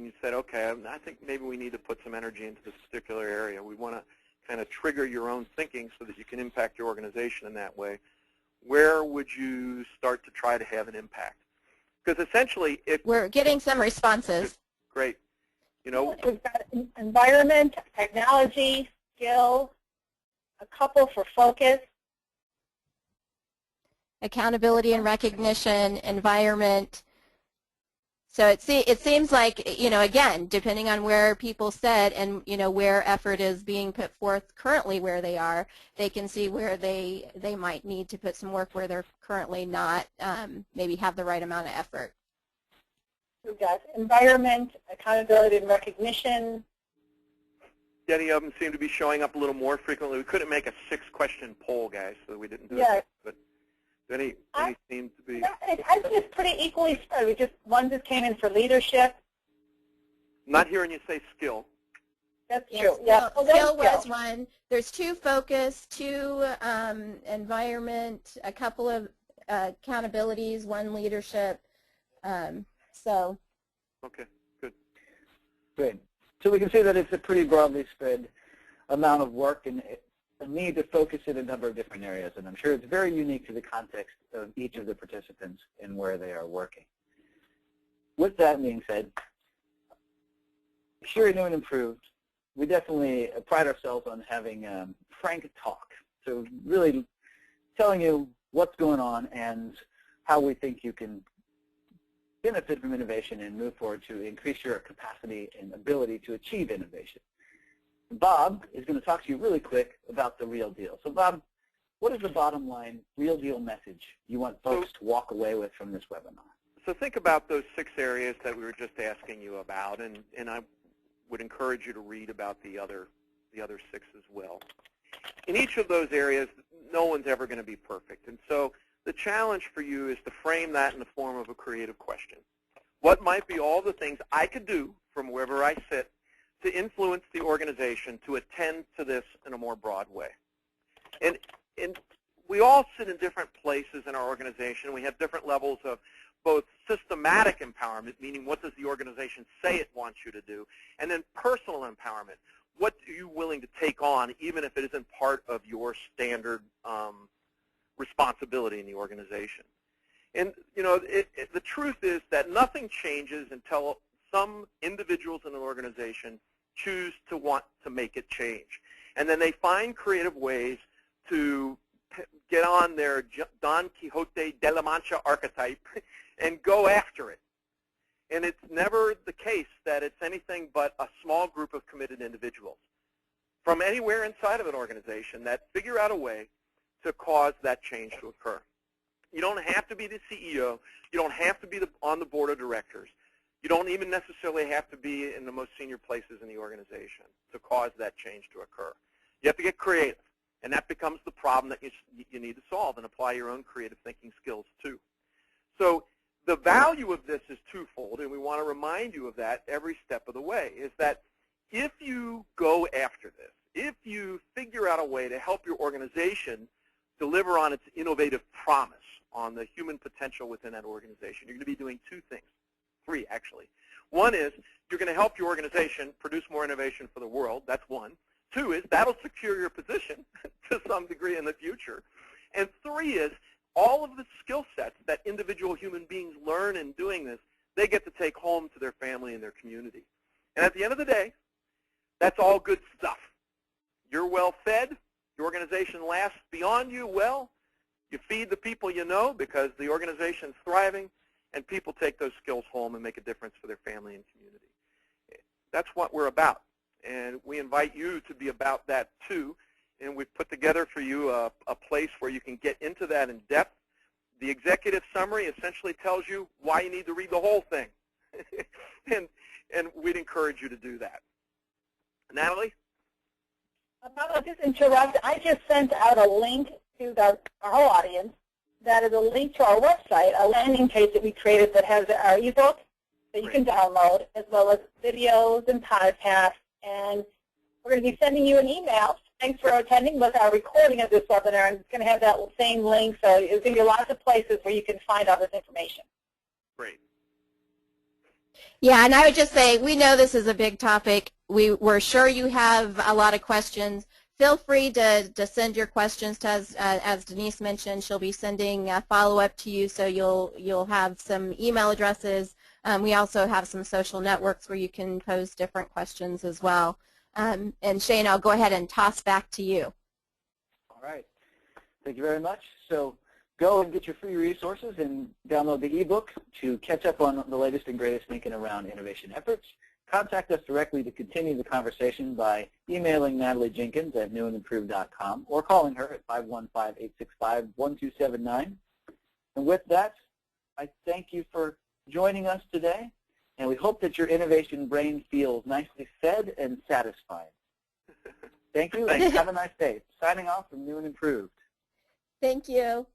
you said, okay, I think maybe we need to put some energy into this particular area. We want to kind of trigger your own thinking so that you can impact your organization in that way. Where would you start to try to have an impact? Because essentially, if we're getting some responses. Great. We've got environment, technology, skill, a couple for focus. Accountability and recognition, environment. So it seems like, you know, again, depending on where people sit and, you know, where effort is being put forth currently where they are, they can see where they might need to put some work where they're currently not, maybe have the right amount of effort. We've got environment, accountability, and recognition. Any of them seem to be showing up a little more frequently. We couldn't make a 6-question poll, guys, so we didn't do it. But any seem to be? I think it's pretty equally spread. We just one just came in for leadership. I'm not hearing you say skill. That's Yeah, true. Skill was one. There's 2 focus, 2 environment, a couple of accountabilities, 1 leadership. So. Okay, good. Good. So we can see that it's a pretty broadly spread amount of work and a need to focus in a number of different areas. And I'm sure it's very unique to the context of each of the participants and where they are working. With that being said, Sure, new and improved. We definitely pride ourselves on having frank talk. So really telling you what's going on and how we think you can benefit from innovation and move forward to increase your capacity and ability to achieve innovation. Bob is going to talk to you really quick about the real deal. So Bob, what is the bottom line, real deal message you want folks to walk away with from this webinar? So think about those 6 areas that we were just asking you about, and I would encourage you to read about the other 6 as well. In each of those areas, no one's ever going to be perfect. And so the challenge for you is to frame that in the form of a creative question. What might be all the things I could do from wherever I sit to influence the organization to attend to this in a more broad way? And we all sit in different places in our organization. We have different levels of both systematic empowerment, meaning what does the organization say it wants you to do, and then personal empowerment. What are you willing to take on, even if it isn't part of your standard responsibility in the organization? And you know, the truth is that nothing changes until some individuals in an organization choose to want to make it change. And then they find creative ways to get on their Don Quixote de la Mancha archetype and go after it. And it's never the case that it's anything but a small group of committed individuals from anywhere inside of an organization that figure out a way to cause that change to occur. You don't have to be the CEO. You don't have to be on the board of directors. You don't even necessarily have to be in the most senior places in the organization to cause that change to occur. You have to get creative, and that becomes the problem that you need to solve and apply your own creative thinking skills to. So the value of this is twofold, and we want to remind you of that every step of the way, is that if you go after this, if you figure out a way to help your organization deliver on its innovative promise on the human potential within that organization, you're going to be doing 2 things. 3, actually. One is you're going to help your organization produce more innovation for the world. That's 1. 2 is that'll secure your position to some degree in the future. And 3 is all of the skill sets that individual human beings learn in doing this, they get to take home to their family and their community. And at the end of the day, that's all good stuff. You're well fed. Your organization lasts beyond you well. You feed the people you know because the organization's thriving, and people take those skills home and make a difference for their family and community. That's what we're about, and we invite you to be about that too. And we've put together for you a place where you can get into that in depth. The executive summary essentially tells you why you need to read the whole thing, and we'd encourage you to do that. Natalie? I'll just interrupt. I just sent out a link to our whole audience. That is a link to our website, a landing page that we created that has our ebook that you can download, as well as videos and podcasts. And we're going to be sending you an email. Thanks for attending with our recording of this webinar. And it's going to have that same link. So there's going to be lots of places where you can find all this information. Great. Yeah, and I would just say we know this is a big topic. We're sure you have a lot of questions. Feel free to send your questions to us. As Denise mentioned, she'll be sending a follow-up to you, so you'll have some email addresses. We also have some social networks where you can pose different questions as well. And Shane, I'll go ahead and toss back to you. All right. Thank you very much. So go and get your free resources and download the ebook to catch up on the latest and greatest thinking around innovation efforts. Contact us directly to continue the conversation by emailing Natalie Jenkins at newandimprove.com or calling her at 515-865-1279. And with that, I thank you for joining us today, and we hope that your innovation brain feels nicely fed and satisfied. Thank you, and have a nice day. Signing off from New and Improved. Thank you.